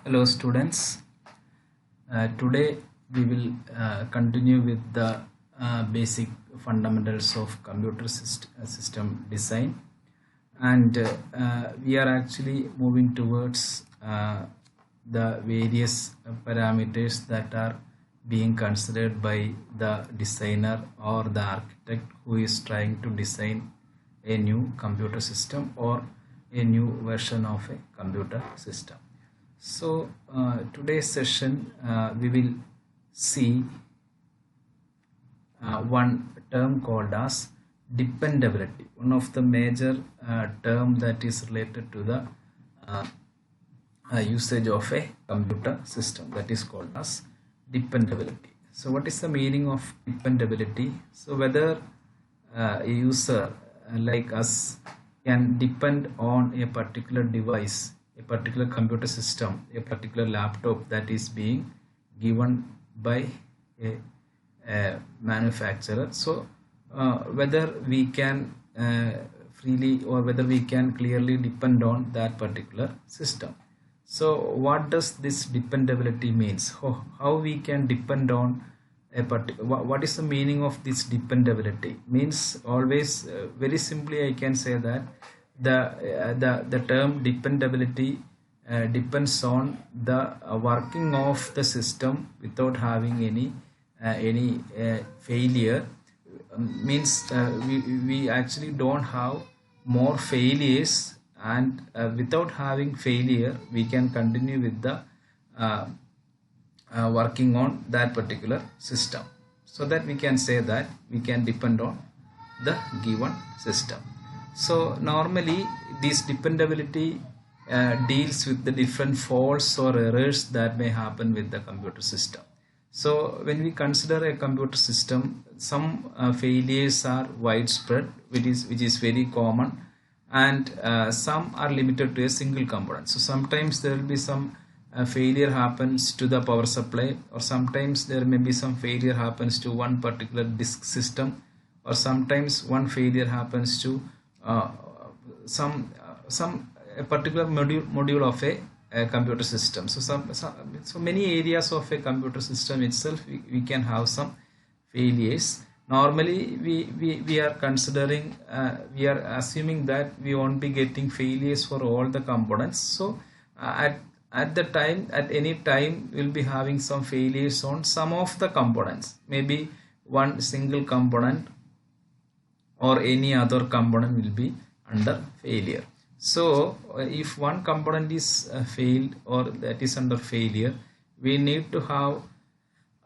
Hello students. Today we will continue with the basic fundamentals of computer system design, and we are actually moving towards the various parameters that are being considered by the designer or the architect who is trying to design a new computer system or a new version of a computer system. So today's session we will see one term called as dependability, one of the major term that is related to the usage of a computer system, that is called as dependability. So what is the meaning of dependability? So whether a user like us can depend on a particular device, a particular computer system, a particular laptop that is being given by a manufacturer. So whether we can freely or whether we can clearly depend on that particular system. So what does this dependability means? How we can depend on a particular, what is the meaning of this dependability? Means always very simply I can say that the term dependability depends on the working of the system without having any failure. Means we actually don't have more failures, and without having failure we can continue with the working on that particular system, so that we can say that we can depend on the given system. So normally this dependability deals with the different faults or errors that may happen with the computer system. So when we consider a computer system, some failures are widespread, which is very common, and some are limited to a single component. So sometimes there will be some failure happens to the power supply, or sometimes there may be some failure happens to one particular disk system, or sometimes one failure happens to some a particular module of a computer system. So many areas of a computer system itself we can have some failures. Normally we are considering we are assuming that we won't be getting failures for all the components. So at any time we'll be having some failures on some of the components, maybe one single component or any other component will be under failure. So if one component is failed or that is under failure, we need to have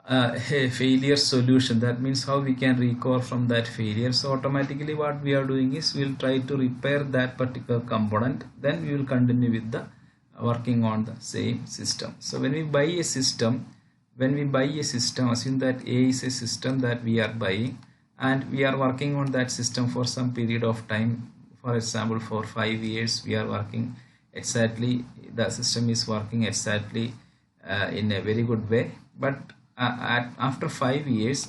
a failure solution. That means how we can recover from that failure. So automatically what we are doing is we'll try to repair that particular component, then we will continue with the working on the same system. So when we buy a system, assume that A is a system that we are buying, and we are working on that system for some period of time. For example, for 5 years we are working exactly, the system is working exactly in a very good way, but after 5 years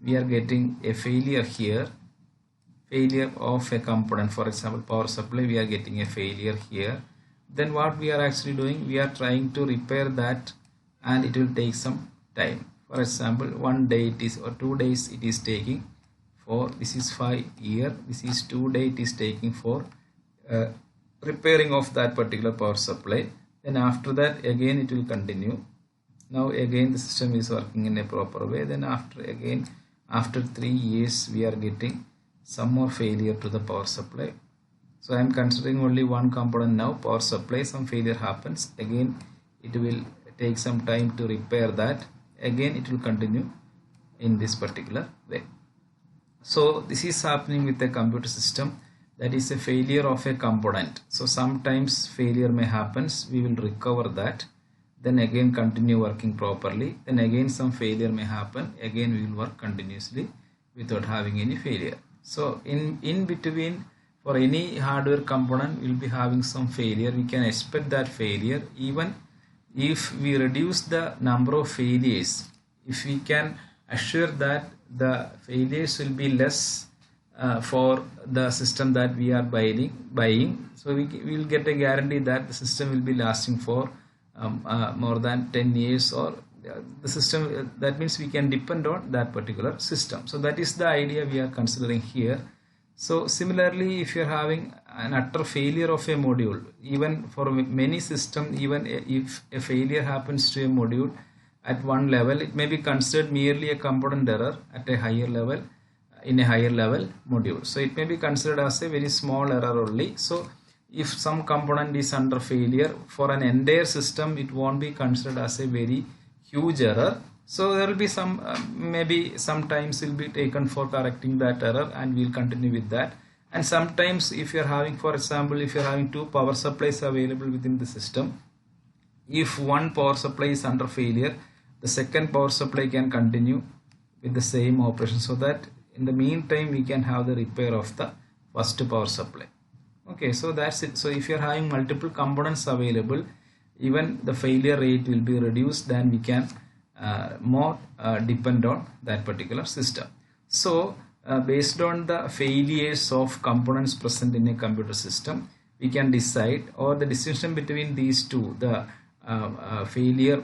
we are getting a failure here, failure of a component. For example, power supply, we are getting a failure here. Then what we are actually doing, we are trying to repair that, and it will take some time. For example, 1 day it is, or 2 days it is taking for, this is 5 years, this is 2 days it is taking for repairing of that particular power supply. Then after that again it will continue. Now again the system is working in a proper way. Then after 3 years we are getting some more failure to the power supply. So I am considering only one component now, power supply. Some failure happens, again it will take some time to repair that, again it will continue in this particular way. So this is happening with a computer system, that is a failure of a component. So sometimes failure may happen, we will recover that, then again continue working properly. Then again some failure may happen, again we will work continuously without having any failure. So in between, for any hardware component we will be having some failure. We can expect that failure. Even if we reduce the number of failures, if we can assure that the failures will be less for the system that we are buying. So we will get a guarantee that the system will be lasting for more than 10 years, or the system, that means we can depend on that particular system. So that is the idea we are considering here. So similarly, if you are having an utter failure of a module, even for many systems, even if a failure happens to a module at one level, it may be considered merely a component error at a higher level, in a higher level module. So it may be considered as a very small error only. So if some component is under failure, for an entire system it won't be considered as a very huge error. So there will be some maybe sometimes will be taken for correcting that error, and we'll continue with that. And sometimes if you are having, for example, if you are having two power supplies available within the system, if one power supply is under failure, the second power supply can continue with the same operation, so that in the meantime we can have the repair of the first power supply. Okay, so that's it. So if you are having multiple components available, even the failure rate will be reduced, then we can more depend on that particular system. So based on the failures of components present in a computer system, we can decide, or the distinction between these two, the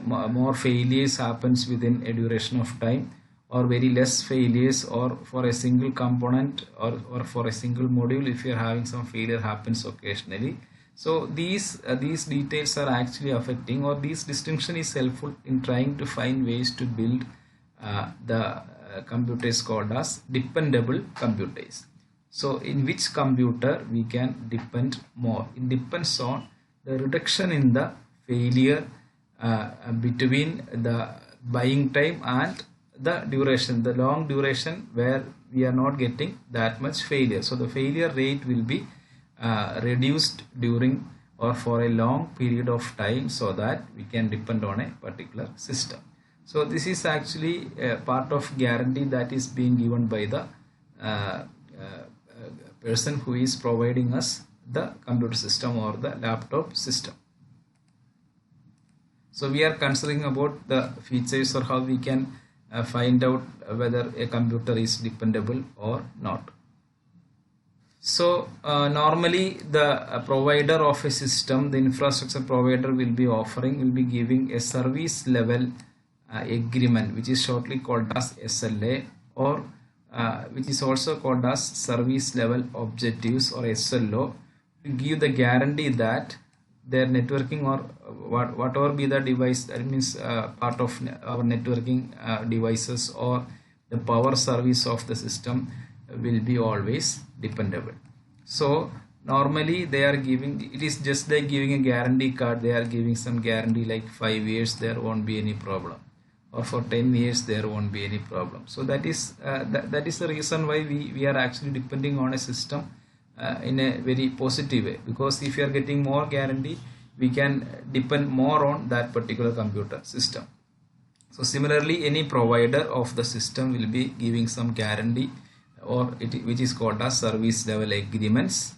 more failures happens within a duration of time, or very less failures, or for a single component or for a single module, if you are having some failure happens occasionally. So these details are actually affecting, or this distinction is helpful in trying to find ways to build the computers called as dependable computers. So in which computer we can depend more? It depends on the reduction in the failure between the buying time and the duration, the long duration where we are not getting that much failure. So the failure rate will be reduced during or for a long period of time, so that we can depend on a particular system. So this is actually a part of guarantee that is being given by the person who is providing us the computer system or the laptop system. So we are considering about the features, or how we can find out whether a computer is dependable or not. So normally the provider of a system, the infrastructure provider, will be giving a service level agreement, which is shortly called as SLA, or which is also called as service level objectives, or SLO, to give the guarantee that their networking, or whatever be the device, that means part of our networking devices, or the power service of the system, will be always dependable. So normally they are giving, it is just like giving a guarantee card. They are giving some guarantee like 5 years there won't be any problem, or for 10 years there won't be any problem. So that is the reason why we are actually depending on a system in a very positive way, because if you are getting more guarantee, we can depend more on that particular computer system. So similarly, any provider of the system will be giving some guarantee, or which is called as service level agreements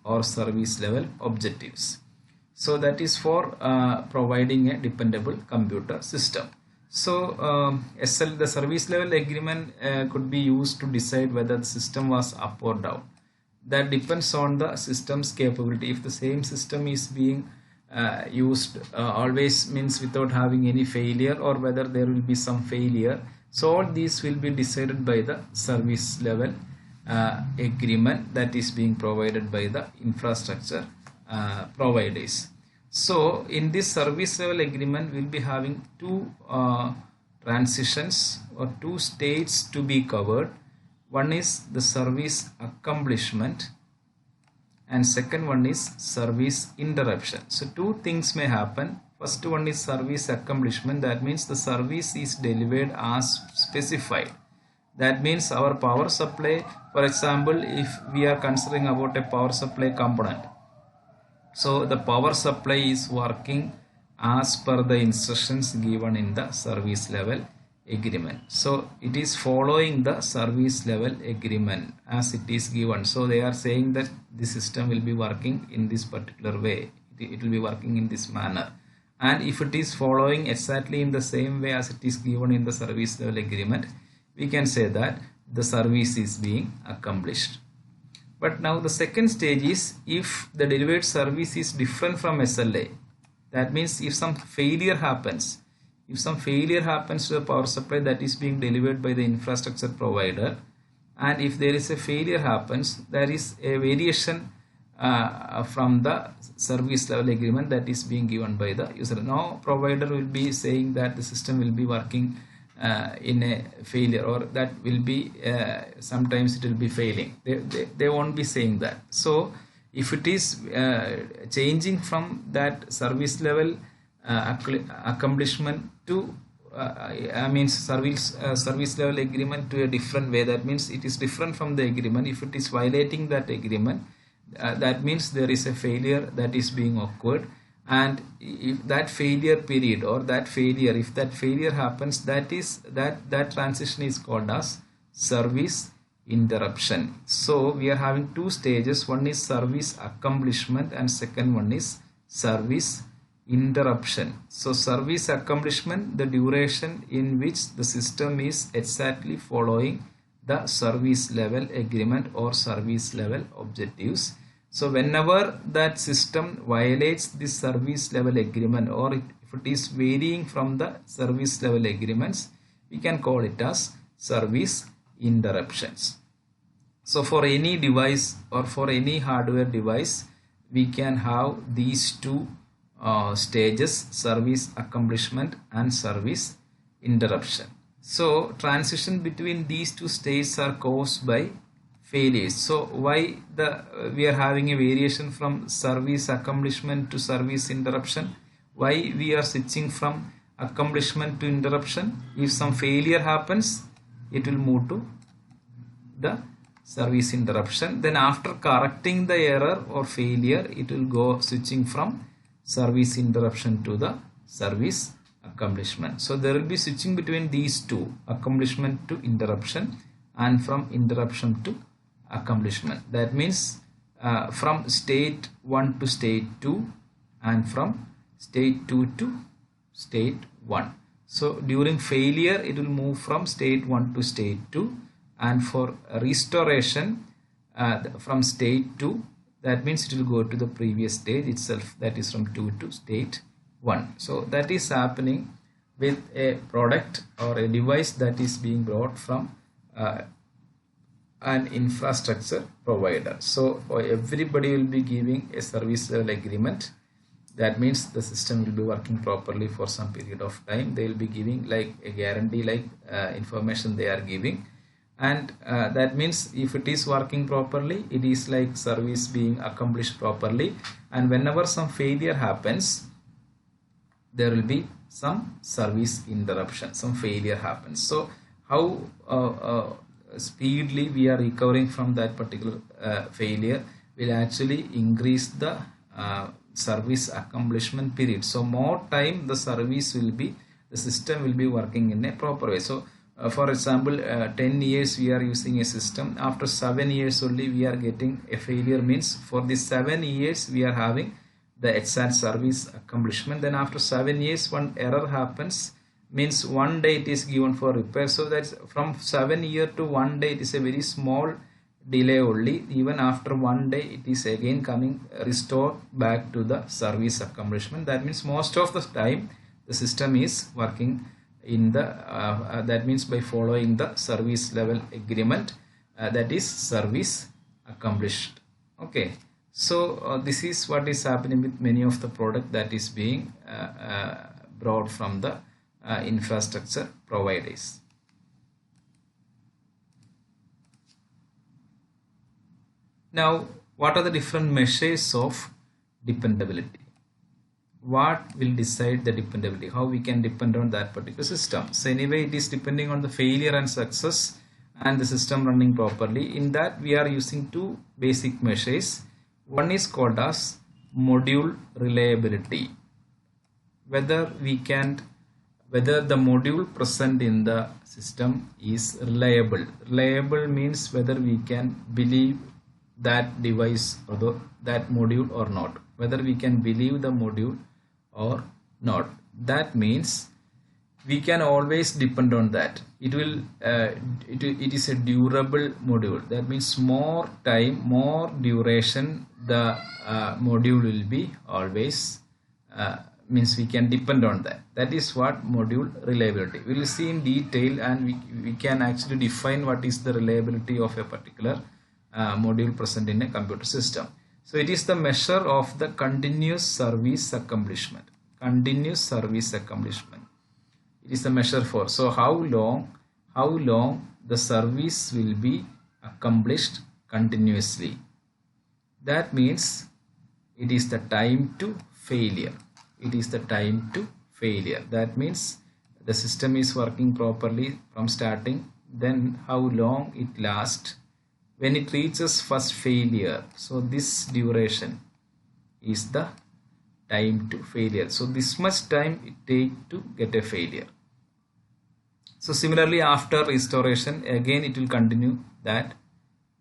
or service level objectives. So that is for providing a dependable computer system. So the service level agreement could be used to decide whether the system was up or down. That depends on the system's capability. If the same system is being used always, means without having any failure, or whether there will be some failure. So all these will be decided by the service level agreement that is being provided by the infrastructure providers. So in this service level agreement, we'll be having two transitions or two states to be covered. One is the service accomplishment, and second one is service interruption. So two things may happen. First one is service accomplishment. That means the service is delivered as specified. That means our power supply, for example, if we are considering about a power supply component, so the power supply is working as per the instructions given in the service level agreement. So it is following the service level agreement as it is given. So they are saying that the system will be working in this particular way. It will be working in this manner. And if it is following exactly in the same way as it is given in the service level agreement, we can say that the service is being accomplished. But now the second stage is if the delivered service is different from SLA. That means if some failure happens, to the power supply that is being delivered by the infrastructure provider, and if there is a failure happens, there is a variation from the service level agreement that is being given by the user. Now provider will be saying that the system will be working in a failure, or that will be sometimes it will be failing. They won't be saying that. So if it is changing from that service level accomplishment to service level agreement to a different way, that means it is different from the agreement. If it is violating that agreement, that means there is a failure that is being occurred, and if that failure period or that failure, if that failure happens, that transition is called as service interruption. So we are having two stages. One is service accomplishment and second one is service interruption. So service accomplishment, the duration in which the system is exactly following the service level agreement or service level objectives. So whenever that system violates this service level agreement, or if it is varying from the service level agreements, we can call it as service interruptions. So for any device or for any hardware device, we can have these two stages: service accomplishment and service interruption. So transition between these two stages are caused by failures. So why we are having a variation from service accomplishment to service interruption? Why we are switching from accomplishment to interruption? If some failure happens, it will move to the service interruption. Then after correcting the error or failure, it will go switching from service interruption to the service accomplishment. So there will be switching between these two, accomplishment to interruption and from interruption to accomplishment. That means from state 1 to state 2 and from state 2 to state 1. So during failure, it will move from state 1 to state 2, and for restoration from state 2, that means it will go to the previous stage itself, that is from 2 to state 1. So that is happening with a product or a device that is being brought from an infrastructure provider. So everybody will be giving a service level agreement. That means the system will be working properly for some period of time. They will be giving like a guarantee, like information they are giving, and that means if it is working properly, it is like service being accomplished properly. And whenever some failure happens, there will be some service interruption, some failure happens. So how speedily we are recovering from that particular failure will actually increase the service accomplishment period. So more time the system will be working in a proper way. So for example, 10 years we are using a system. After 7 years only we are getting a failure, means for these 7 years we are having the exact service accomplishment. Then after 7 years one error happens, means 1 day it is given for repair. So that's from 7 years to 1 day, it is a very small delay only. Even after 1 day it is again coming restored back to the service accomplishment. That means most of the time the system is working in the that means by following the service level agreement, that is service accomplished. Okay, so this is what is happening with many of the product that is being brought from the infrastructure providers. Now, what are the different measures of dependability? What will decide the dependability? How we can depend on that particular system? So anyway, it is depending on the failure and success and the system running properly. In that, we are using two basic measures. One is called as module reliability. Whether the module present in the system is reliable. Reliable means whether we can believe that device or that module or not. Whether we can believe the module or not. That means we can always depend on that. It is a durable module. That means more time, more duration, the module will be always means we can depend on that. That is what module reliability. We will see in detail, and we can actually define what is the reliability of a particular module present in a computer system. So it is the measure of the continuous service accomplishment. Continuous service accomplishment. It is the measure for. So how long the service will be accomplished continuously. That means it is the time to failure. It is the time to failure. That means the system is working properly from starting. Then how long it lasts when it reaches first failure. So this duration is the time to failure. So this much time it takes to get a failure. So similarly, after restoration, again it will continue that.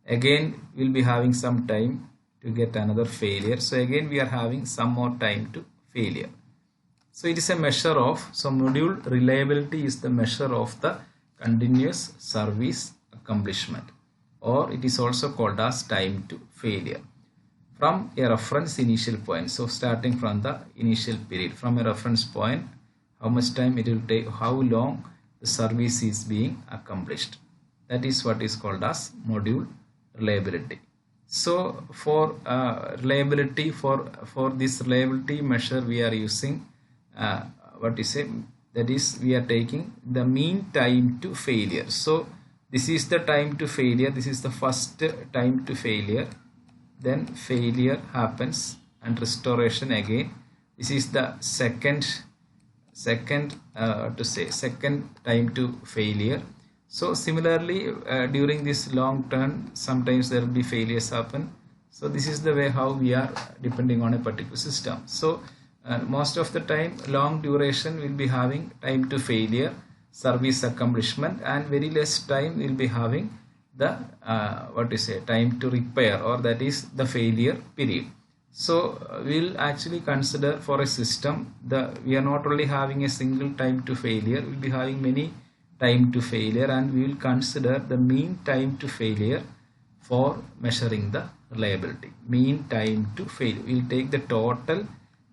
Again we will be having some time to get another failure. So again we are having some more time to failure. So it is a measure of, so module reliability is the measure of the continuous service accomplishment, or it is also called as time to failure, from a reference initial point. So starting from the initial period, from a reference point, how much time it will take, how long the service is being accomplished. That is what is called as module reliability. So for reliability, for this reliability measure, we are using that is we are taking the mean time to failure. So this is the time to failure. This is the first time to failure. Then failure happens and restoration again. This is the second time to failure. So similarly, during this long term, sometimes there will be failures happen. So this is the way how we are depending on a particular system. So most of the time, long duration will be having time to failure, service accomplishment, and very less time will be having the time to repair, or that is the failure period. So we'll actually consider for a system, we are not only having a single time to failure, we'll be having many time to failure, and we will consider the mean time to failure for measuring the reliability. Mean time to failure. We'll take the total.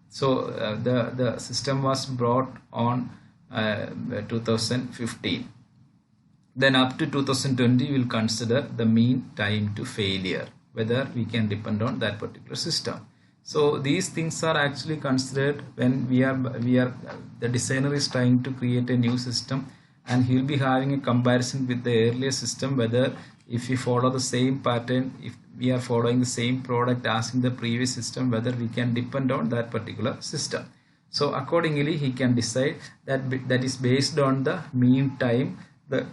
So the system was brought on 2015. Then up to 2020, we will consider the mean time to failure, whether we can depend on that particular system. So these things are actually considered when the designer is trying to create a new system, and he will be having a comparison with the earlier system, whether if we follow the same pattern, if we are following the same product as in the previous system, whether we can depend on that particular system. So accordingly, he can decide that is based on the mean time, the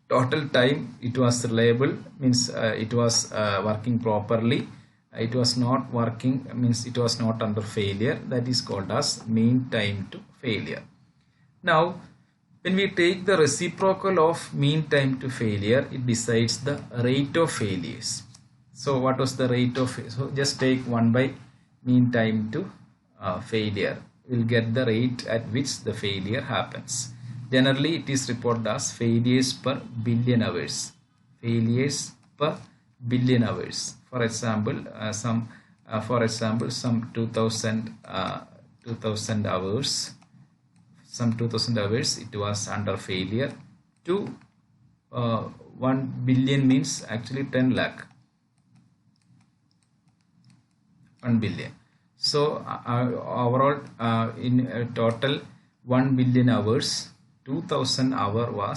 total time it was reliable, means it was working properly. It was not working, means it was not under failure. That is called as mean time to failure. Now, when we take the reciprocal of mean time to failure, it decides the rate of failures. So what was the rate of failure? So just take 1 by mean time to failure. We'll get the rate at which the failure happens. Generally, it is reported as failures per billion hours. Failures per billion hours. For example, some 2000 hours. Some 2000 hours it was under failure. To 1 billion means actually 10 lakh. 1 billion. So overall, in total 1 billion hours, 2000 hour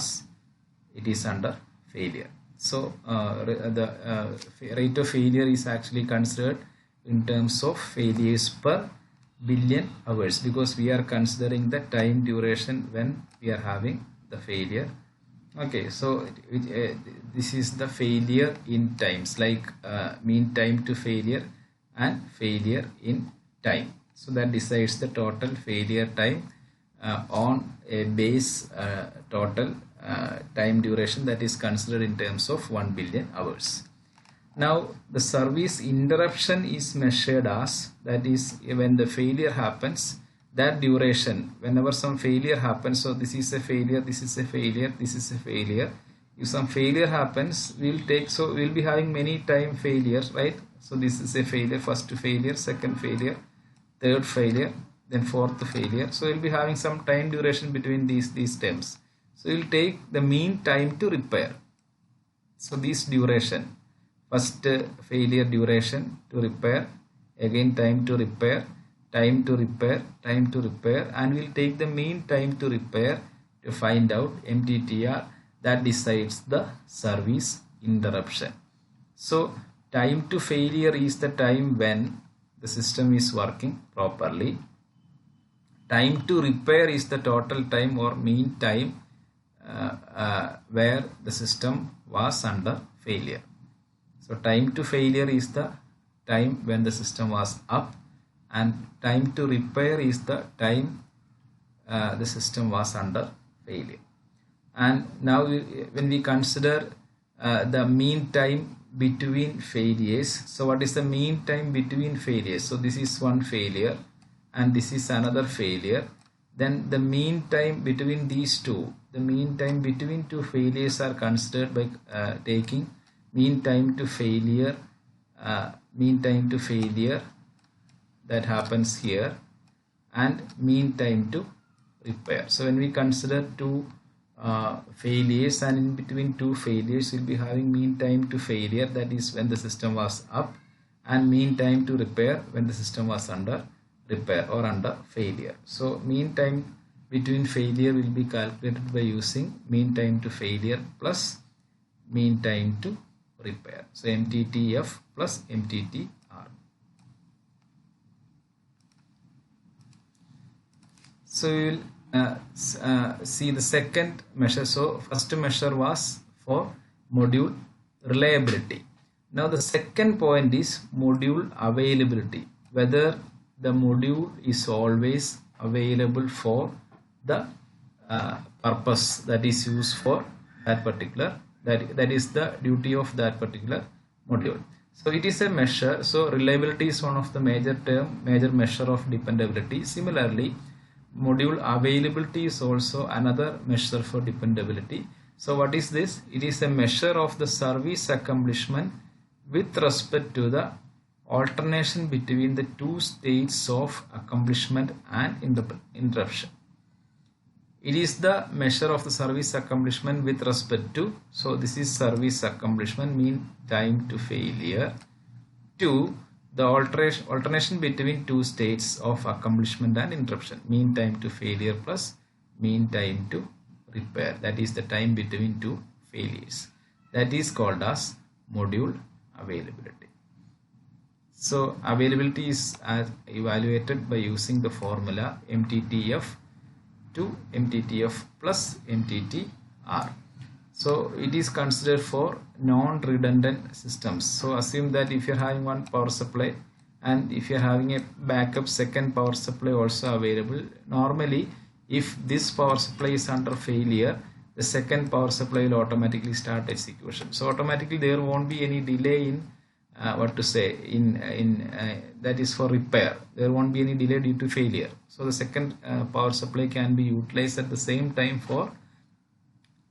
it is under failure. So the rate of failure is actually considered in terms of failures per billion hours, because we are considering the time duration when we are having the failure. Okay, so this is the failure in times, like mean time to failure and failure in time. So that decides the total failure time on a base total time duration that is considered in terms of 1 billion hours. Now the service interruption is measured as, that is when the failure happens, that duration, whenever some failure happens, so this is a failure, this is a failure, this is a failure. If some failure happens, we'll be having many time failures, right? So this is a failure, first failure, second failure, third failure, then fourth failure. So we'll be having some time duration between these steps. So we'll take the mean time to repair. So this duration, first failure duration to repair, again time to repair, time to repair, time to repair, and we'll take the mean time to repair to find out MTTR that decides the service interruption. So time to failure is the time when the system is working properly. Time to repair is the total time or mean time where the system was under failure. So time to failure is the time when the system was up, and time to repair is the time the system was under failure. And now when we consider the mean time between failures, so what is the mean time between failures? So this is one failure and this is another failure. Then the mean time between these two, the mean time between two failures are considered by taking mean time to failure that happens here and mean time to repair. So when we consider two failures, and in between two failures we'll be having mean time to failure, that is when the system was up, and mean time to repair when the system was under repair or under failure. So mean time between failure will be calculated by using mean time to failure plus mean time to repair. So MTTF plus MTTR. So we will see the second measure. So first measure was for module reliability. Now the second point is module availability, whether the module is always available for the purpose that is used for that particular, that is the duty of that particular module. So it is a measure. So reliability is one of the major measure of dependability. Similarly, module availability is also another measure for dependability. So what is this? It is a measure of the service accomplishment with respect to the alternation between the two states of accomplishment and interruption. It is the measure of the service accomplishment with respect to, so this is service accomplishment, mean time to failure, to the alternation between two states of accomplishment and interruption, mean time to failure plus mean time to repair, that is the time between two failures. That is called as module availability. So availability is evaluated by using the formula MTTF to MTTF plus MTTR. So it is considered for non-redundant systems. So assume that if you are having one power supply and if you are having a backup second power supply also available, normally if this power supply is under failure, the second power supply will automatically start execution. So automatically there won't be any delay in that is for repair. There won't be any delay due to failure. So the second power supply can be utilized at the same time for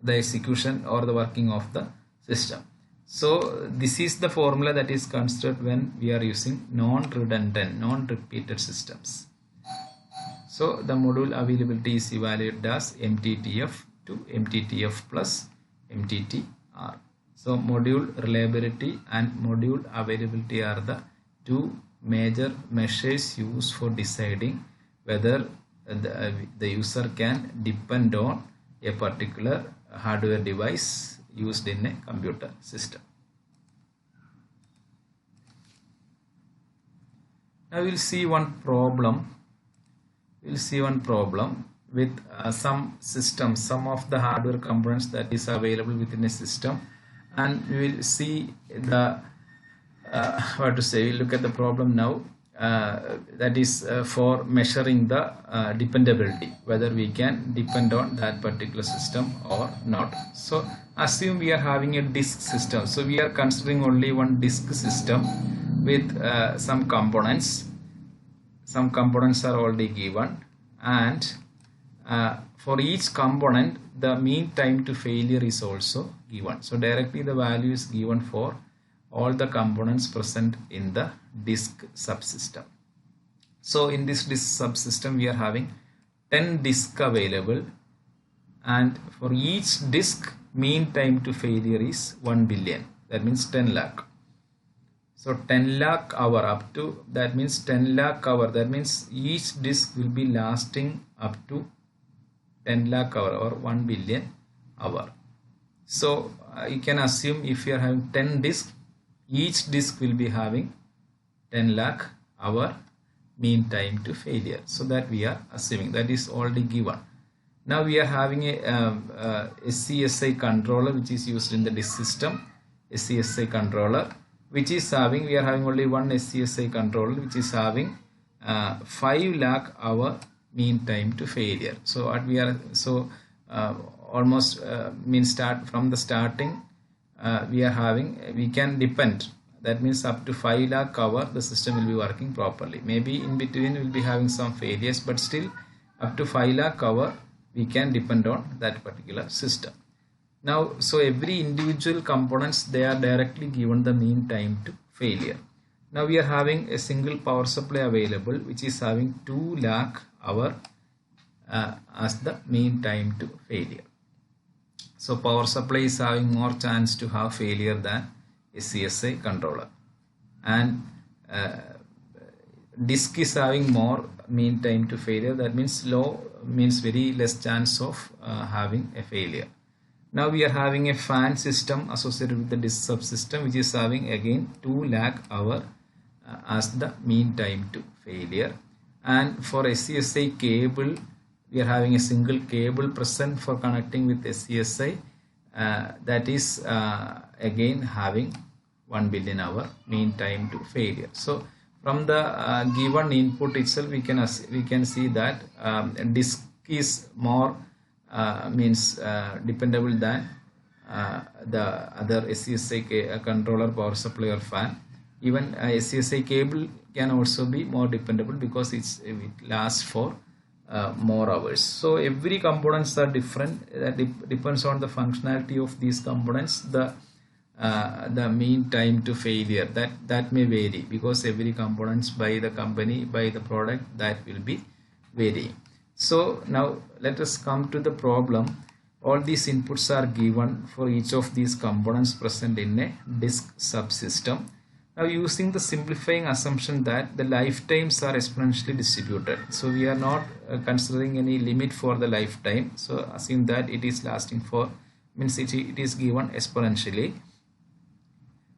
the execution or the working of the system. So this is the formula that is considered when we are using non-redundant, non-repeated systems. So the module availability is evaluated as MTTF to MTTF plus MTTR. So module reliability and module availability are the two major measures used for deciding whether the user can depend on a particular hardware device used in a computer system. Now we'll see one problem. With some systems, some of the hardware components that is available within a system, and we will see the we'll look at the problem now. That is for measuring the dependability, whether we can depend on that particular system or not. So assume we are having a disk system. So we are considering only one disk system with some components. Some components are already given, and for each component the mean time to failure is also given. So directly the value is given for all the components present in the disk subsystem. So in this disk subsystem we are having 10 disks available, and for each disk mean time to failure is 1 billion, that means 10 lakh. So 10 lakh hour up to, that means 10 lakh hour, that means each disk will be lasting up to 10 lakh hour or 1 billion hour. So you can assume if you are having 10 disks, each disk will be having 10 lakh hour mean time to failure. So that we are assuming, that is already given. Now we are having a SCSI controller which is used in the disk system, SCSI controller, which is having, we are having only one SCSI controller which is having 5 lakh hour mean time to failure. So what we are, almost means start from the starting we are having, we can depend, that means up to 5 lakh hour the system will be working properly. Maybe in between we will be having some failures, but still up to 5 lakh hour we can depend on that particular system. Now, so every individual components, they are directly given the mean time to failure. Now we are having a single power supply available which is having 2 lakh hour as the mean time to failure. So power supply is having more chance to have failure than SCSI controller, and disk is having more mean time to failure, that means low, means very less chance of having a failure. Now we are having a fan system associated with the disk subsystem which is having again 2 lakh hour as the mean time to failure. And for SCSI cable, we are having a single cable present for connecting with SCSI, that is again having 1 billion hour mean time to failure. So from the given input itself we can see that disk is more dependable than the other SCSI controller, power supply or fan. Even SCSI cable can also be more dependable because it lasts for more hours. So every components are different. That depends on the functionality of these components. The mean time to failure that may vary because every components by the company, by the product, that will be varying. So now let us come to the problem. All these inputs are given for each of these components present in a disk subsystem. Now using the simplifying assumption that the lifetimes are exponentially distributed. So we are not considering any limit for the lifetime. So assume that it is lasting for, means it is given exponentially.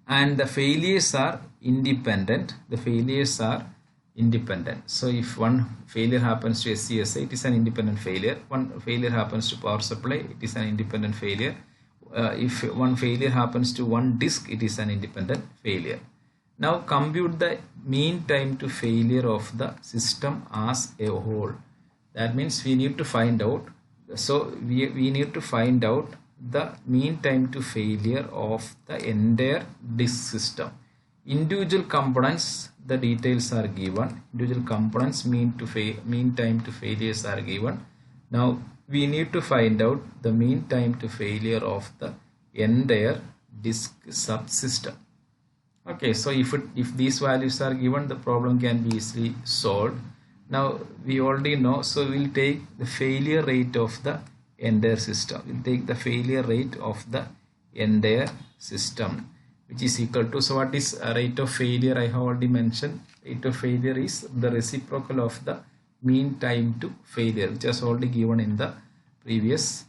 And the failures are independent. The failures are independent. So if one failure happens to SCSI, it is an independent failure. One failure happens to power supply, it is an independent failure. If one failure happens to one disk, it is an independent failure. Now compute the mean time to failure of the system as a whole. That means we need to find out, so we need to find out the mean time to failure of the entire disk system. Individual components, the details are given. Individual components mean time to failures are given. Now we need to find out the mean time to failure of the entire disk subsystem. Okay, so if these values are given, the problem can be easily solved. Now we already know, so we'll take the failure rate of the entire system. We'll take the failure rate of the entire system, which is equal to, so what is a rate of failure? I have already mentioned. Rate of failure is the reciprocal of the mean time to failure, which is already given in the previous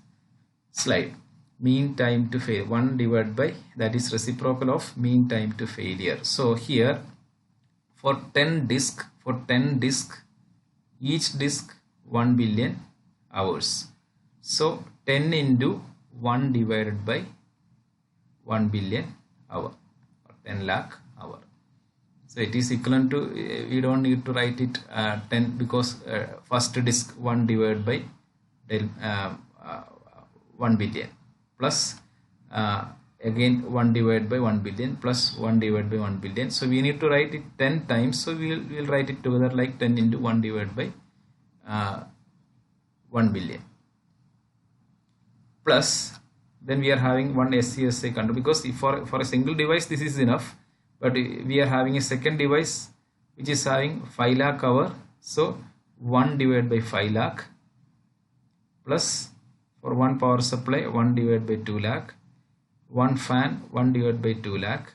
slide. Mean time to failure 1 divided by, that is reciprocal of mean time to failure. So here for 10 disk, each disk 1 billion hours. So 10 into 1 divided by 1 billion hour or 10 lakh hour. So it is equivalent to, we don't need to write it 10 because first disk 1 divided by 1 billion plus again 1 divided by 1 billion plus 1 divided by 1 billion. So we need to write it 10 times. So we'll write it together like 10 into 1 divided by 1 billion. Plus then we are having one SCSA control, because for a single device this is enough, but we are having a second device which is having 5 lakh hour, so 1 divided by 5 lakh, plus for one power supply 1 divided by 2 lakh, one fan 1 divided by 2 lakh,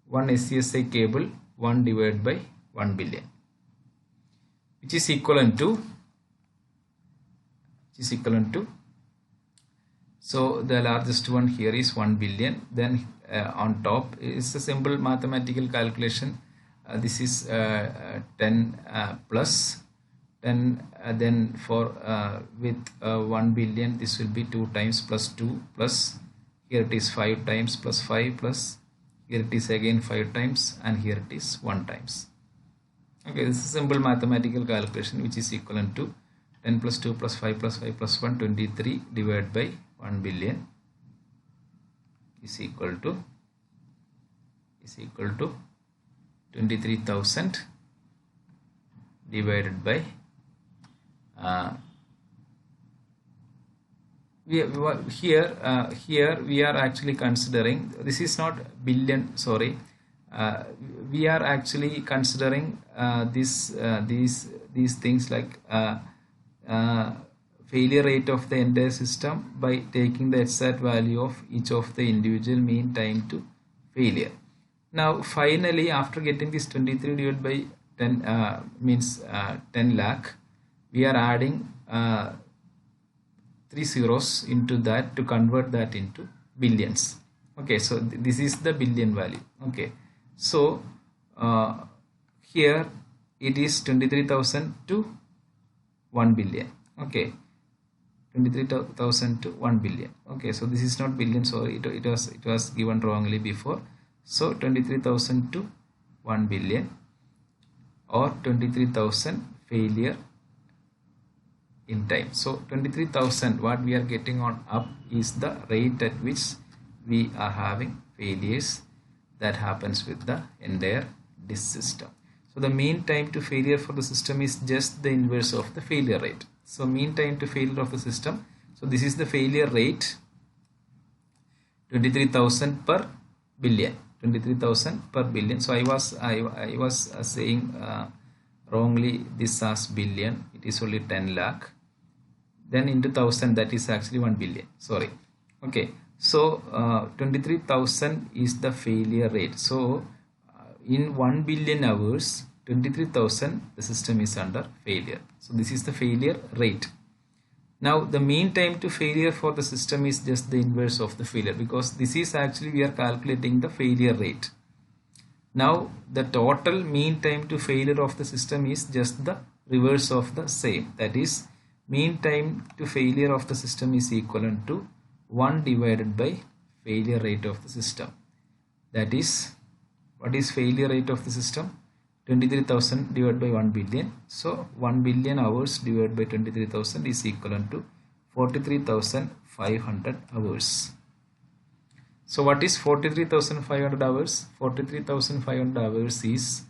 one SCSA cable 1 divided by 1 billion, which is equivalent to so the largest one here is 1 billion. Then on top is a simple mathematical calculation. This is 10 plus 10, then for with 1 billion this will be 2 times plus 2, plus here it is 5 times plus 5, plus here it is again 5 times, and here it is 1 times. Okay, this is a simple mathematical calculation which is equivalent to 10 plus 2 plus 5 plus 5 plus 1, 23 divided by 1 billion is equal to 23,000 divided by here we are actually considering, this is not billion, sorry, we are actually considering these things like failure rate of the entire system by taking the exact value of each of the individual mean time to failure. Now finally, after getting this 23 divided by 10 means 10 lakh, we are adding 3 zeros into that to convert that into billions. Okay, so this is the billion value. Okay, so here it is 23,000 to 1 billion. Okay, 23,000 to 1 billion. Okay, so this is not billion, sorry, it was given wrongly before. So 23,000 to 1 billion, or 23,000 failure in time. So 23,000, what we are getting on up is the rate at which we are having failures that happens with the entire disk system. So the mean time to failure for the system is just the inverse of the failure rate. So mean time to failure of the system, so this is the failure rate, 23,000 per billion, 23,000 per billion. So I was saying wrongly this as billion, it is only 10 lakh, then into 1000, that is actually 1 billion, sorry. Okay, so 23,000 is the failure rate. So in 1 billion hours, 23,000 the system is under failure. So this is the failure rate. Now the mean time to failure for the system is just the inverse of the failure, because this is actually we are calculating the failure rate. Now the total mean time to failure of the system is just the reverse of the same. That is, mean time to failure of the system is equivalent to 1 divided by failure rate of the system. That is, what is failure rate of the system? 23,000 divided by 1 billion. So 1 billion hours divided by 23,000 is equivalent to 43,500 hours. So what is 43,500 hours? 43,500 hours is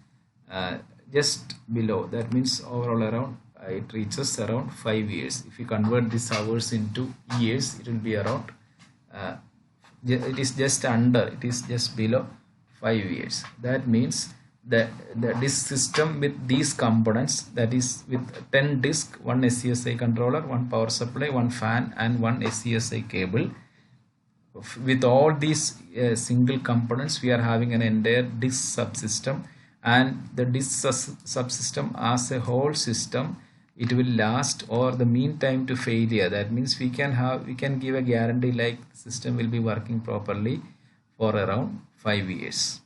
just below. That means overall around it reaches around 5 years. If you convert these hours into years, it will be around it is just under, it is just below 5 years. That means that this system with these components, that is with 10 disk, 1 SCSI controller, 1 power supply, 1 fan and 1 SCSI cable, with all these single components, we are having an entire disk subsystem, and the disk subsystem as a whole system, it will last, or the mean time to failure, that means we can give a guarantee like the system will be working properly for around 5 years.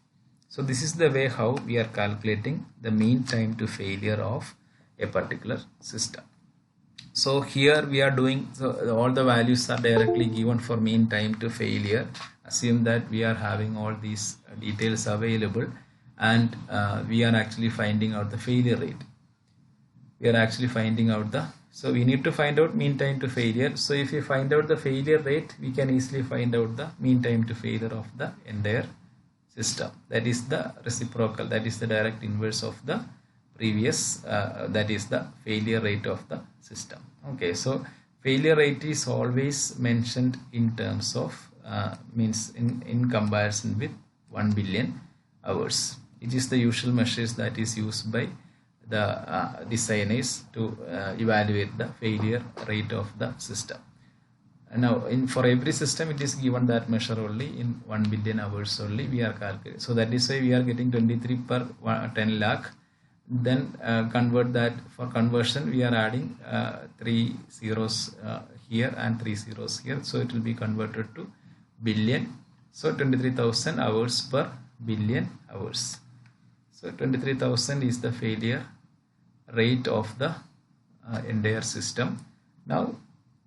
So this is the way how we are calculating the mean time to failure of a particular system. So here we are doing, so all the values are directly given for mean time to failure. Assume that we are having all these details available, and we are actually finding out the failure rate. We are actually finding out so we need to find out mean time to failure. So if we find out the failure rate, we can easily find out the mean time to failure of the entire system. That is the reciprocal, that is the direct inverse of the previous, that is the failure rate of the system. Okay, so failure rate is always mentioned in terms of means in comparison with 1 billion hours. It is the usual measures that is used by the designers to evaluate the failure rate of the system. Now for every system it is given that measure only in 1 billion hours only we are calculating. So that is why we are getting 23 per 10 lakh. Then convert that. For conversion we are adding 3 zeros here and 3 zeros here, so it will be converted to billion. So 23,000 hours per billion hours. So 23,000 is the failure rate of the entire system. Now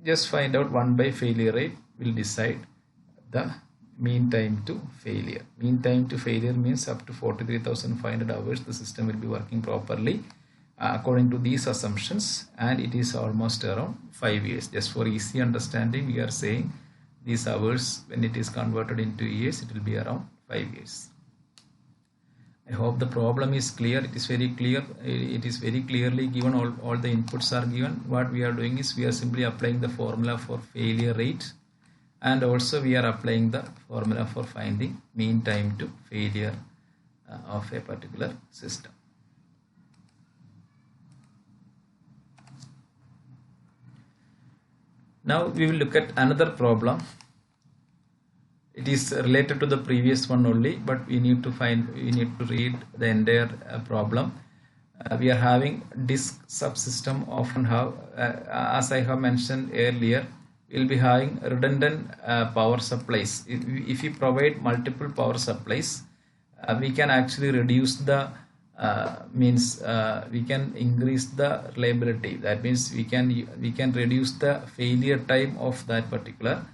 just find out 1 by failure rate will decide the mean time to failure. Mean time to failure means up to 43,500 hours the system will be working properly according to these assumptions, and it is almost around 5 years. Just for easy understanding we are saying these hours, when it is converted into years, it will be around 5 years. I hope the problem is clear. It is very clear. It is very clearly given. All the inputs are given. What we are doing is we are simply applying the formula for failure rate, and also we are applying the formula for finding mean time to failure of a particular system. Now we will look at another problem. It is related to the previous one only, but we need to read the entire problem. We are having disk subsystem often have, as I have mentioned earlier, we will be having redundant power supplies. If we provide multiple power supplies, we can actually reduce the we can increase the reliability. That means we can reduce the failure time of that particular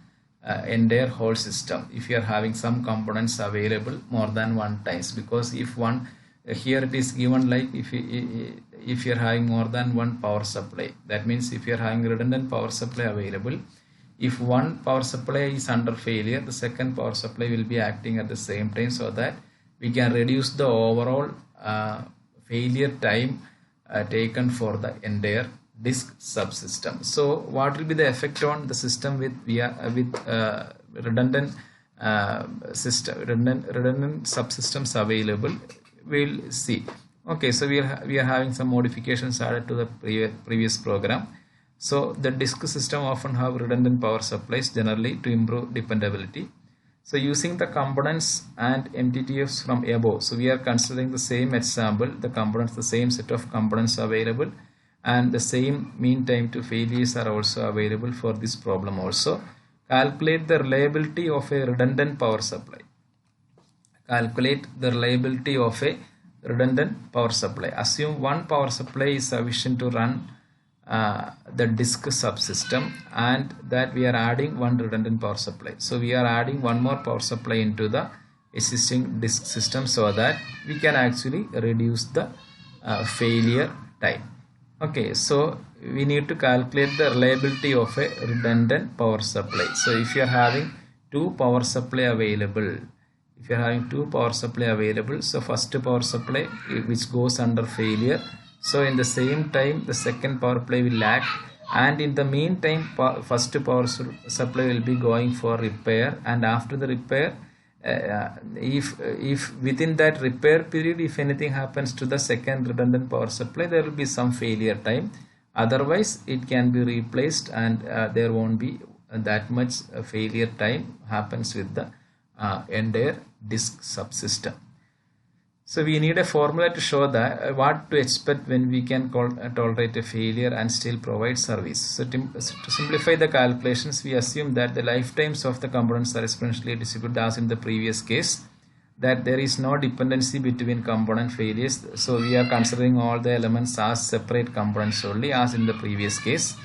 entire whole system if you are having some components available more than one times. Because if one here it is given like if you are having more than one power supply, that means if you are having redundant power supply available, if one power supply is under failure, the second power supply will be acting at the same time, so that we can reduce the overall failure time taken for the entire disk subsystem. So what will be the effect on the system with redundant redundant subsystems available? We'll see. Okay, so we are having some modifications added to the previous program. So the disk system often have redundant power supplies generally to improve dependability. So using the components and MTTFs from above, so we are considering the same example, the components, the same set of components available, and the same mean time to failures are also available for this problem also. Calculate the reliability of a redundant power supply. Calculate the reliability of a redundant power supply. Assume one power supply is sufficient to run the disk subsystem, and that we are adding one redundant power supply. So we are adding one more power supply into the existing disk system, so that we can actually reduce the failure time. Okay, so we need to calculate the reliability of a redundant power supply. So if you are having two power supply available, so first power supply which goes under failure, so in the same time the second power supply will act, and in the meantime first power supply will be going for repair, and after the repair if within that repair period if anything happens to the second redundant power supply, there will be some failure time. Otherwise it can be replaced, and there won't be that much failure time happens with the entire disk subsystem. So we need a formula to show that what to expect when we can tolerate a failure and still provide service. So to simplify the calculations, we assume that the lifetimes of the components are exponentially distributed as in the previous case, that there is no dependency between component failures. So we are considering all the elements as separate components only as in the previous case.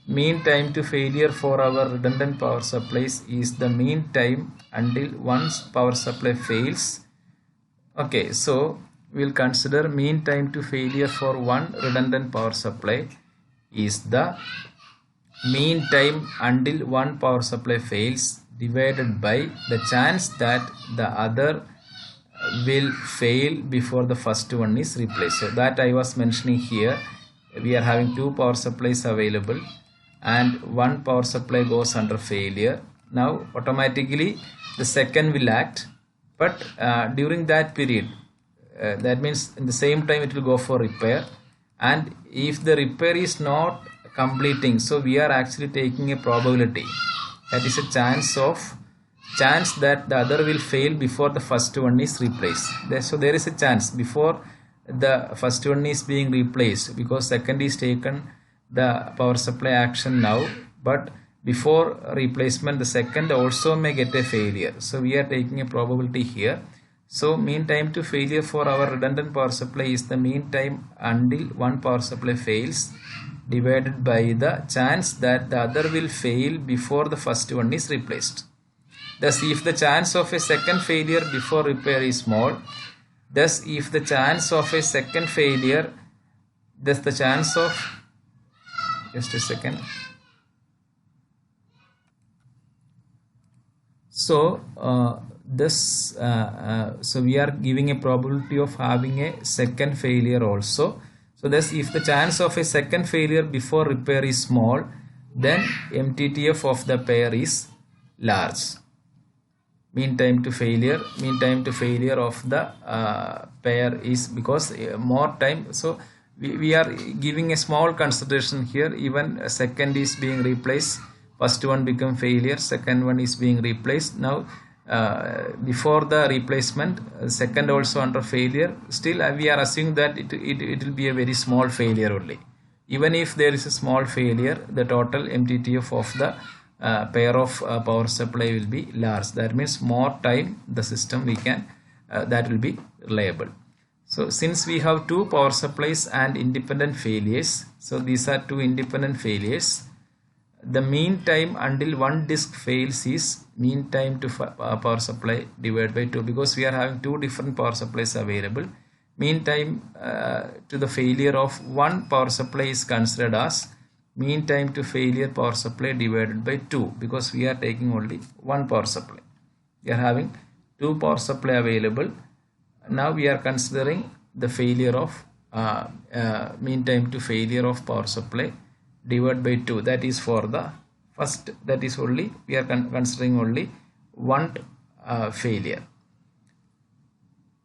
Mean time to failure for our redundant power supplies is the mean time until one power supply fails. Okay, so we'll consider mean time to failure for one redundant power supply is the mean time until one power supply fails divided by the chance that the other will fail before the first one is replaced. So that I was mentioning here. We are having two power supplies available and one power supply goes under failure. Now automatically the second will act, but during that period, that means in the same time it will go for repair, and if the repair is not completing, so we are actually taking a probability, that is a chance that the other will fail before the first one is replaced. So there is a chance before the first one is being replaced, because second is taken the power supply action now, but before replacement the second also may get a failure. So we are taking a probability here. So mean time to failure for our redundant power supply is the mean time until one power supply fails divided by the chance that the other will fail before the first one is replaced. Thus, if the chance of a second failure before repair is small, thus if the chance of a second failure, thus the chance of, just a second. So so we are giving a probability of having a second failure also. So thus if the chance of a second failure before repair is small, then MTTF of the pair is large. Mean time to failure of the pair is, because more time, so we are giving a small consideration here. Even a second is being replaced, first one become failure, second one is being replaced. Now before the replacement, second also under failure, still we are assuming that it will be a very small failure only. Even if there is a small failure, the total MTTF of the pair of power supply will be large. That means more time the system we can that will be reliable. So since we have two power supplies and independent failures, so these are two independent failures, the mean time until one disk fails is mean time to power supply divided by 2, because we are having two different power supplies available. Mean time to the failure of one power supply is considered as mean time to failure power supply divided by 2, because we are taking only one power supply. We are having two power supply available. Now we are considering the failure of mean time to failure of power supply divided by 2. That is for the first, that is only we are considering only one failure.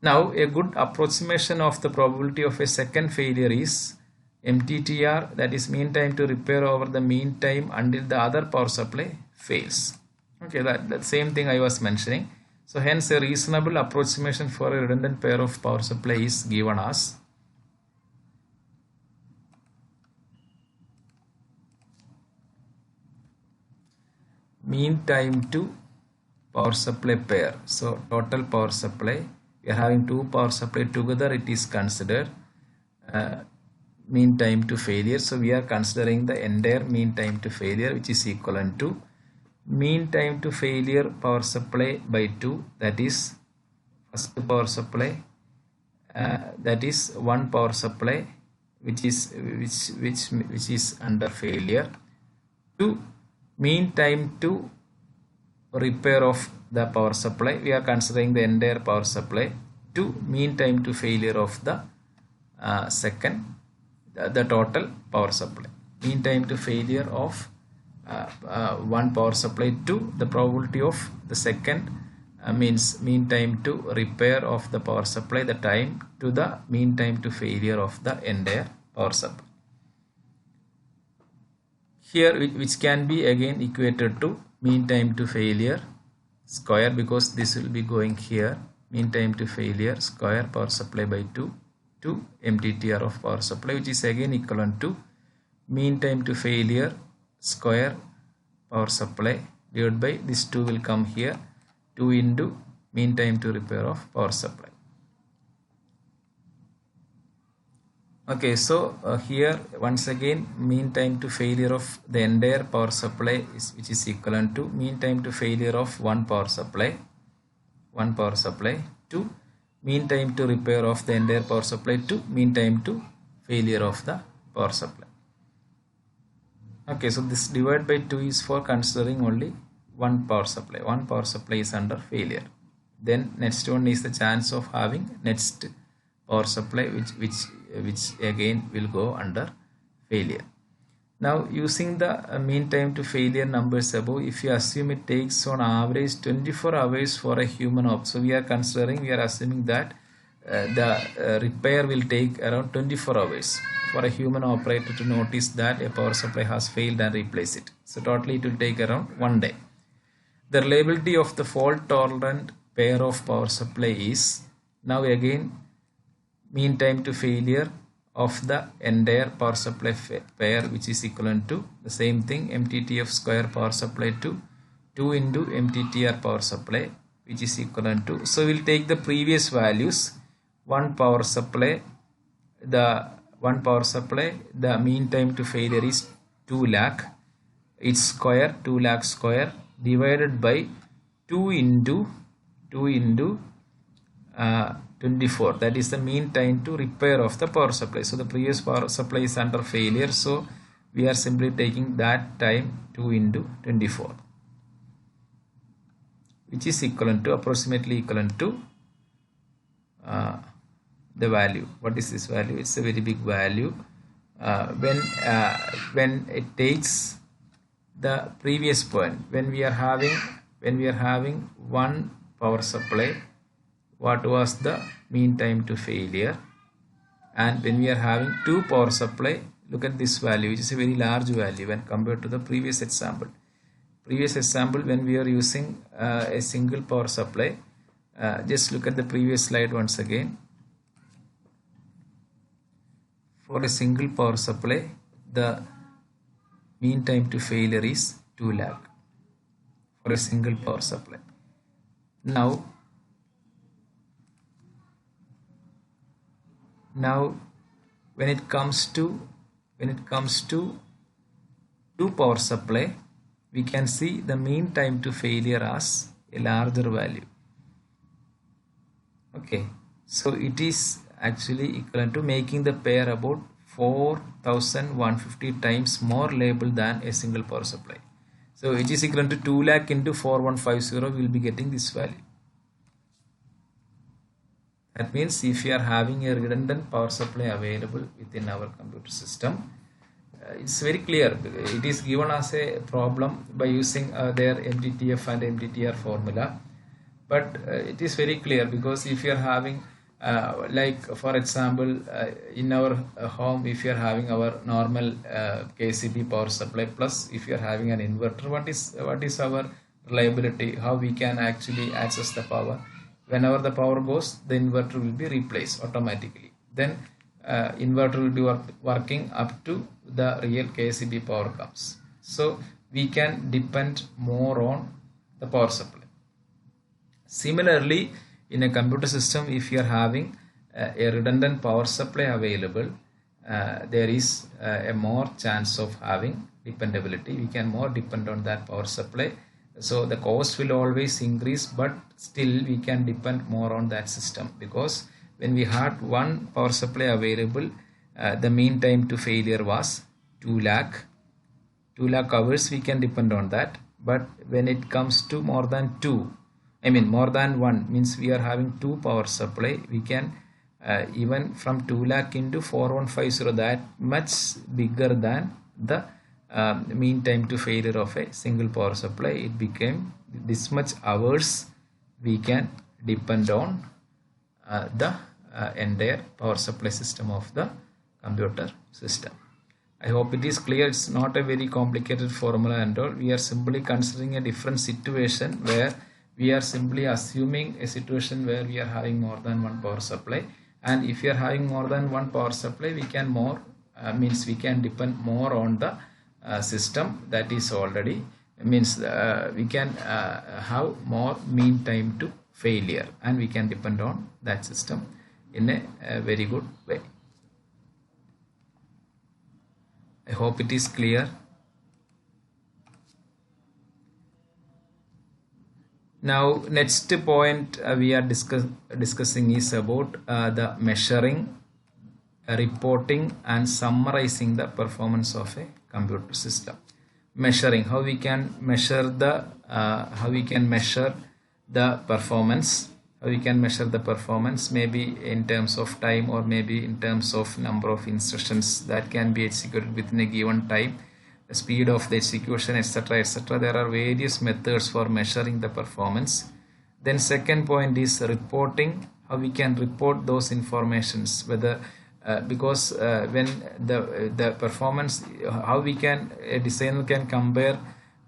Now a good approximation of the probability of a second failure is MTTR, that is mean time to repair over the mean time until the other power supply fails. Okay, that same thing I was mentioning. So hence a reasonable approximation for a redundant pair of power supply is given as mean time to power supply pair. So total power supply, we are having two power supply together, it is considered mean time to failure. So we are considering the entire mean time to failure, which is equivalent to mean time to failure power supply by 2, that is first power supply, that is one power supply which is under failure, to mean time to repair of the power supply, we are considering the entire power supply, to mean time to failure of the second, the total power supply. Mean time to failure of one power supply to the probability of the second means mean time to repair of the power supply, the time to the mean time to failure of the entire power supply. Here which can be again equated to mean time to failure square, because this will be going here, mean time to failure square power supply by 2 to MTTR of power supply, which is again equivalent to mean time to failure square power supply divided by this 2 will come here, 2 into mean time to repair of power supply. Okay, so here once again mean time to failure of the entire power supply is, which is equivalent to mean time to failure of one power supply to mean time to repair of the entire power supply to mean time to failure of the power supply. Okay, so this divided by 2 is for considering only one power supply. One power supply is under failure. then next one is the chance of having next power supply which again will go under failure. Now using the mean time to failure numbers above, if you assume it takes on average 24 hours for a human op, so we are assuming that the repair will take around 24 hours for a human operator to notice that a power supply has failed and replace it. So totally it will take around 1 day. The reliability of the fault tolerant pair of power supply is, now again mean time to failure of the entire power supply pair, which is equivalent to the same thing, MTTF square power supply to 2 into MTTR power supply, which is equivalent to, so we'll take the previous values. One power supply, the mean time to failure is 2 lakh, its square 2 lakh square divided by 2 into 24, that is the mean time to repair of the power supply. So the previous power supply is under failure, so we are simply taking that time 2 into 24, which is equivalent to, approximately equivalent to the value. What is this value? It's a very big value. When it takes the previous point, when we are having one power supply, what was the mean time to failure, and when we are having two power supply, look at this value, which is a very large value when compared to the previous example. When we are using a single power supply, just look at the previous slide once again. For a single power supply, the mean time to failure is 2 lakh for a single power supply. Now when it comes to two power supply, we can see the mean time to failure as a larger value. Okay, so it is actually equivalent to making the pair about 4150 times more reliable than a single power supply. So it is equivalent to 2 lakh into 4150, we will be getting this value. That means if you are having a redundant power supply available within our computer system, it's very clear. It is given as a problem by using their MTTF and MTTR formula, but it is very clear, because if you are having like for example in our home, if you are having our normal KCB power supply plus if you are having an inverter, what is our reliability, how we can actually access the power? Whenever the power goes, the inverter will be replaced automatically. Then inverter will be working up to the real KCB power comes. So we can depend more on the power supply. Similarly, in a computer system, if you are having a redundant power supply available, there is a more chance of having dependability. We can more depend on that power supply. So the cost will always increase, but still we can depend more on that system, because when we had one power supply available, the mean time to failure was 2 lakh hours, we can depend on that. But when it comes to more than one, means we are having two power supply, we can even from 2 lakh into 4150, that much bigger than the mean time to failure of a single power supply. It became this much hours we can depend on the entire power supply system of the computer system. I hope it is clear. It's not a very complicated formula and all. We are simply considering a different situation where we are simply assuming a situation where we are having more than one power supply, and if you are having more than one power supply, we can we can depend more on the system that is already we can have more mean time to failure, and we can depend on that system in a very good way. I hope it is clear. Now next point we are discussing is about the measuring, reporting and summarizing the performance of a computer system. Measuring, how we can measure the performance, how we can measure the performance, maybe in terms of time or maybe in terms of number of instructions that can be executed within a given time, the speed of the execution, etc., etc. There are various methods for measuring the performance. Then second point is reporting, how we can report those informations, whether because when the performance, how we can, a designer can compare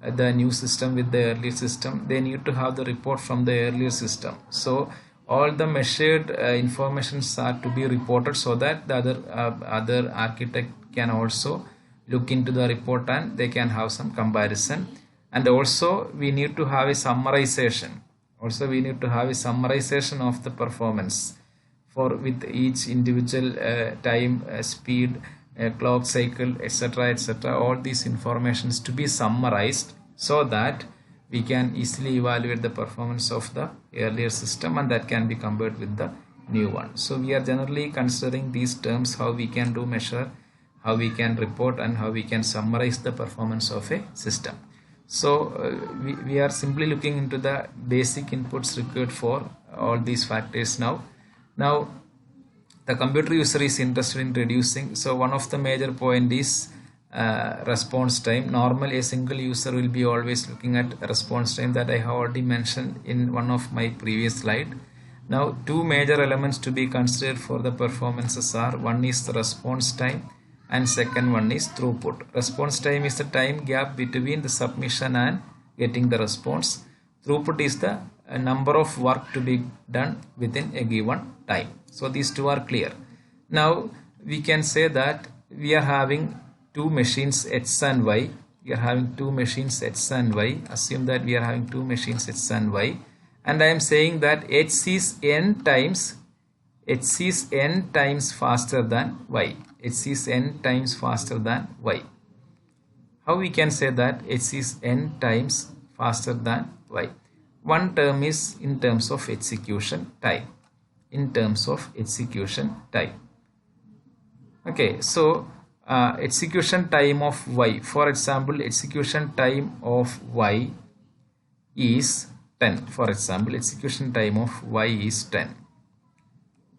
the new system with the earlier system, they need to have the report from the earlier system. So all the measured informations are to be reported so that the other architect can also look into the report and they can have some comparison. And also we need to have a summarization. Also we need to have a summarization of the performance for with each individual time, speed, clock cycle, etc., etc. All these informations to be summarized so that we can easily evaluate the performance of the earlier system and that can be compared with the new one. So we are generally considering these terms, how we can do measure, how we can report, and how we can summarize the performance of a system. So we are simply looking into the basic inputs required for all these factors now. Now the computer user is interested in reducing, so one of the major point is response time. Normally a single user will be always looking at response time, that I have already mentioned in one of my previous slide. Now two major elements to be considered for the performances are, one is the response time and second one is throughput. Response time is the time gap between the submission and getting the response. Throughput is the number of work to be done within a given time. So these two are clear. Now we can say that we are having two machines X and Y. We are having two machines X and Y. Assume that we are having two machines X and Y, and I am saying that X is n times faster than Y. X is n times faster than Y. How we can say that X is n times faster than Y? One term is in terms of execution time. In terms of execution time. Okay, so execution time of Y. For example, execution time of Y is 10. For example, execution time of Y is 10.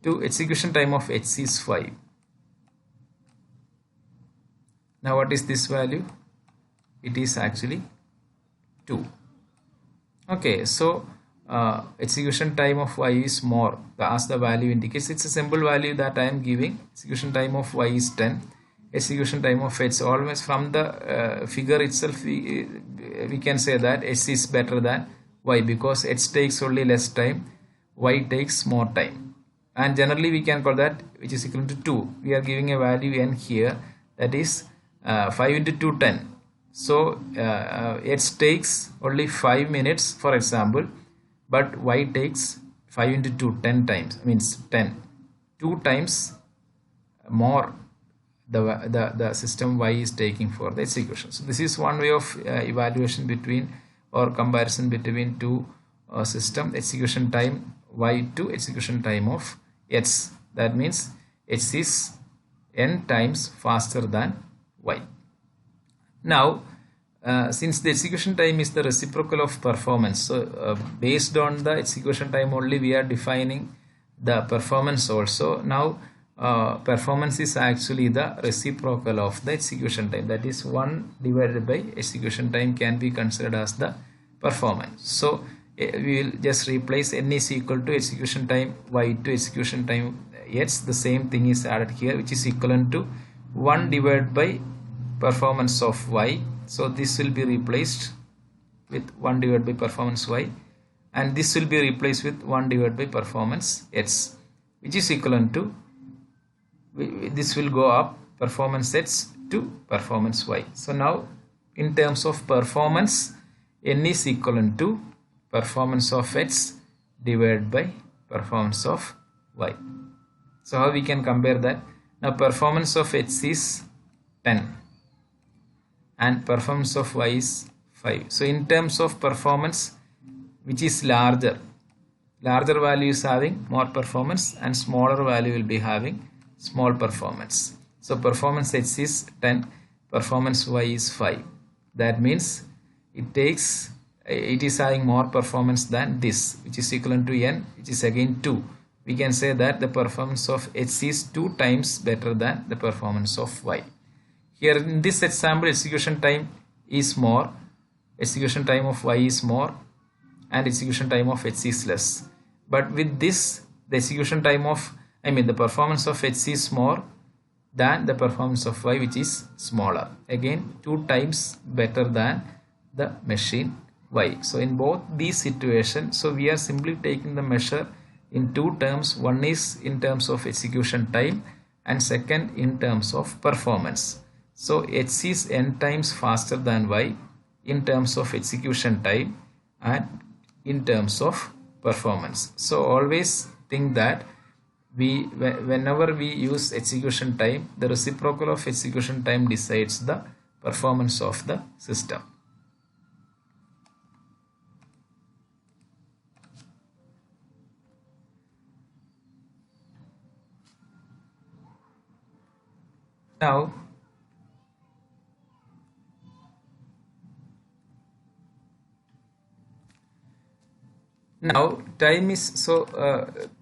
To execution time of X is 5. Now what is this value? It is actually 2. Okay, so execution time of Y is more, as the value indicates. It's a simple value that I am giving. Execution time of Y is 10. Execution time of X, always from the figure itself we can say that X is better than Y, because X takes only less time, Y takes more time, and generally we can call that which is equal to 2. We are giving a value n here, that is 5 into 2, 10. So X takes only 5 minutes, for example, but Y takes 5 into 2, 10 times, means 10. 2 times more the system Y is taking for the execution. So this is one way of evaluation between or comparison between two system, execution time Y to execution time of X. That means X is n times faster than Y. Now since the execution time is the reciprocal of performance, so based on the execution time only we are defining the performance also. Now performance is actually the reciprocal of the execution time, that is 1 divided by execution time can be considered as the performance. So we will just replace n is equal to execution time Y to execution time X. The same thing is added here, which is equivalent to 1 divided by performance of Y. So this will be replaced with 1 divided by performance Y, and this will be replaced with 1 divided by performance X, which is equivalent to, this will go up, performance X to performance Y. So now in terms of performance, n is equivalent to performance of X divided by performance of Y. So how we can compare that? Now performance of X is 10 and performance of Y is 5. So in terms of performance, which is larger value is having more performance and smaller value will be having small performance. So performance X is 10, performance Y is 5. That means it takes it is having more performance than this, which is equivalent to n, which is again 2. We can say that the performance of H is 2 times better than the performance of Y. Here in this example, execution time is more, execution time of Y is more, and execution time of H is less. But with this, the execution time of, the performance of H is more than the performance of Y, which is smaller. Again, 2 times better than the machine Y. So in both these situations, so we are simply taking the measure in 2 terms. One is in terms of execution time and second in terms of performance. So H is n times faster than Y in terms of execution time and in terms of performance. So always think that whenever we use execution time, the reciprocal of execution time decides the performance of the system. Now time is, so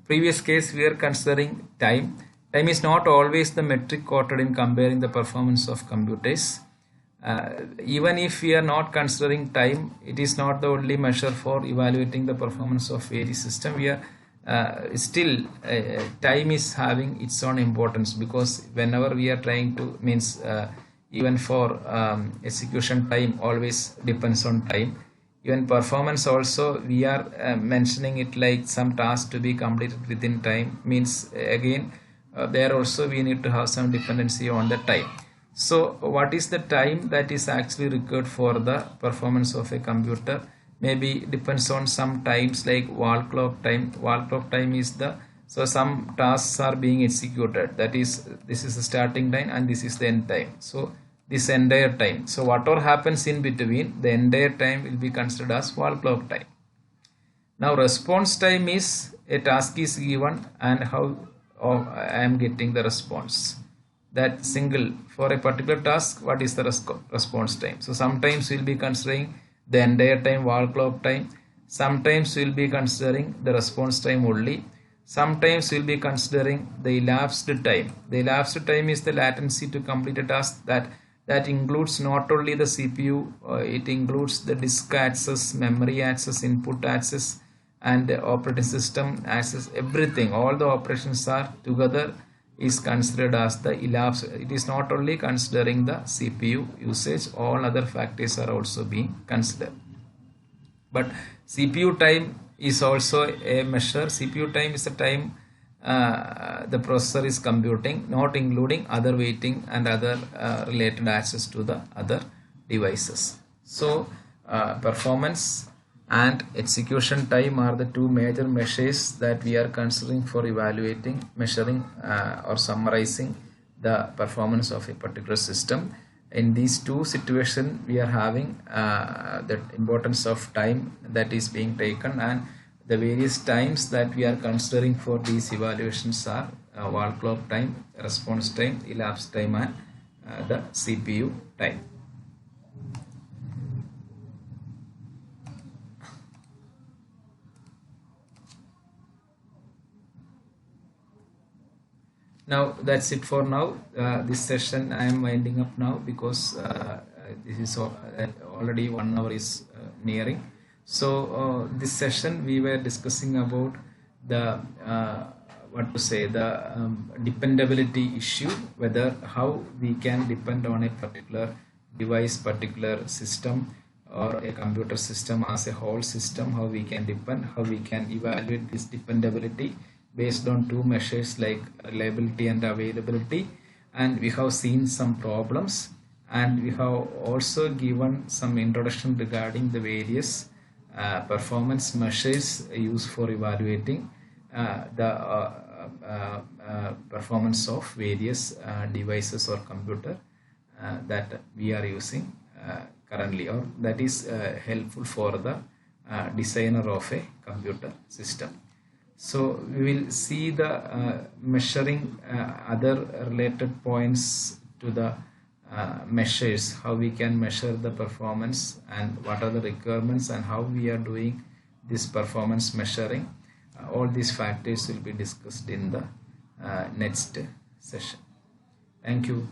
previous case we are considering time. Time is not always the metric quoted in comparing the performance of computers. Even if we are not considering time, it is not the only measure for evaluating the performance of any system. We are still time is having its own importance, because whenever we are trying to even for execution time always depends on time. Even performance also, we are mentioning it like some task to be completed within time, means again there also we need to have some dependency on the time. So what is the time that is actually required for the performance of a computer? Maybe depends on some times like wall clock time. Wall clock time is the, so some tasks are being executed, that is, this is the starting time and this is the end time. So this entire time, so whatever happens in between, the entire time will be considered as wall clock time. Now response time is, a task is given and how I am getting the response. That single, for a particular task, what is the response time? So sometimes we will be considering the entire time, wall clock time. Sometimes we will be considering the response time only. Sometimes we will be considering the elapsed time. The elapsed time is the latency to complete a task. That includes not only the CPU, it includes the disk access, memory access, input access, and the operating system access. Everything, all the operations are together is considered as the elapsed. It is not only considering the CPU usage, all other factors are also being considered. But CPU time is also a measure. CPU time is the time the processor is computing, not including other waiting and other related access to the other devices. So performance and execution time are the two major measures that we are considering for evaluating, measuring or summarizing the performance of a particular system. In these two situations, we are having the importance of time that is being taken, and the various times that we are considering for these evaluations are wall clock time, response time, elapsed time, and the CPU time. Now that's it for now. This session I am winding up now, because this is already 1 hour is nearing. So this session we were discussing about the dependability issue, whether how we can depend on a particular device, particular system, or a computer system as a whole system, how we can depend, how we can evaluate this dependability based on two measures like reliability and availability. And we have seen some problems, and we have also given some introduction regarding the various performance measures used for evaluating the performance of various devices or computer that we are using currently, or that is helpful for the designer of a computer system. So we will see the measuring other related points to the measures, how we can measure the performance and what are the requirements and how we are doing this performance measuring. All these factors will be discussed in the next session. Thank you.